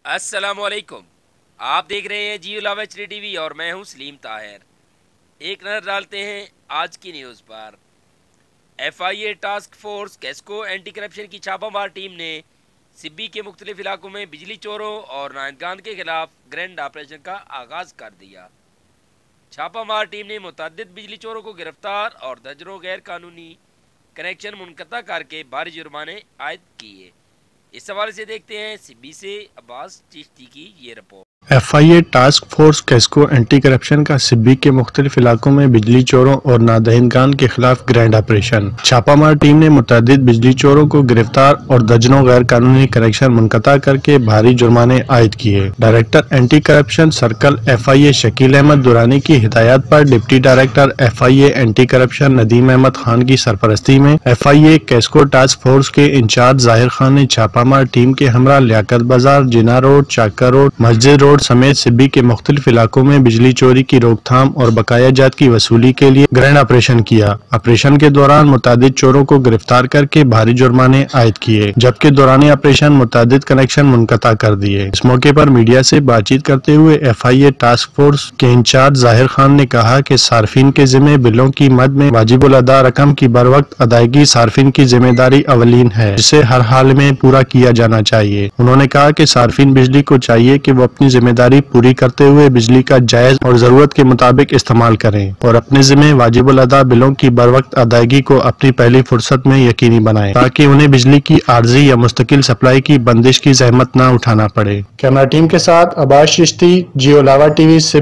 السلام علیکم، آپ دیکھ رہے ہیں Geo live H D T V اور میں ہوں سلیم طاہر۔ ایک نظر ڈالتے ہیں آج کی نیوز پر۔ F I A task force QESCO anti corruption کی چھاپہ مار ٹیم نے سبی کے مختلف علاقوں میں بجلی چوروں اور نائندگان کے خلاف گرینڈ آپریشن کا آغاز کر دیا۔ چھاپہ مار ٹیم نے متعدد بجلی چوروں کو گرفتار اور درجنوں غیر قانونی کنیکشن منقطع کر کے بھاری جرمانے عائد کیے۔ اس حوالے سے دیکھتے ہیں سبی سے عباس چشتی کی یہ report. F I A task force QESCO anti corruption کا سبی کے مختلف علاقوں میں بجلی چوروں اور نادہندگان کے خلاف گرینڈ آپریشن۔ چھاپہ مار ٹیم نے متعدد بجلی چوروں کو گرفتار اور درجنوں غیر قانونی کنیکشن منقطع کر کے بھاری جرمانے عائد کیے۔ Director anti corruption circle F I A Shakeel Ahmed Durrani کی ہدایات پر deputy director F I A anti corruption Nadeem Ahmed Khan کی سرپرستی میں F I A QESCO task force کے انچارج ظاہر خان نے چھاپہ مار ٹیم کے ہمراہ لیاقت بازار، جناح روڈ، چاکر روڈ، مسجد روڈ سمیت سبی کے مختلف علاقوں میں بجلی چوری کی روک تھام اور بقایا جات کی وصولی کے لیے گرینڈ آپریشن کیا۔ آپریشن کے دوران متعدد چوروں کو گرفتار کر کے بھاری جرمانے عائد کیے، جبکہ دوران آپریشن متعدد کنیکشن منقطع کر دیے۔ اس موقع پر میڈیا سے بات چیت کرتے ہوئے F I A task force کے انچارج ظاہر خان نے کہا کہ صارفین کے ذمہ بلوں کی مد میں واجب الادا رقم کی بروقت ادائیگی صارفین کی ذمہ داری اولین ہے، جسے ہر حال میں پورا کیا جانا چاہیے۔ انہوں نے کہا کہ صارفین بجلی کو چاہیے کہ وہ اپنی ذمہ داری پوری کرتے ہوئے بجلی کا جائز اور ضرورت کے مطابق استعمال کریں اور اپنے ذمہ واجب الادا بلوں کی بروقت ادائیگی کو اپنی پہلی فرصت میں یقینی بنائیں، تاکہ انہیں بجلی کی عارضی یا مستقل سپلائی کی بندش کی زحمت نہ اٹھانا پڑے۔ کیمرہ ٹیم کے ساتھ عباس چشتی، جیو لاوا ٹی وی سے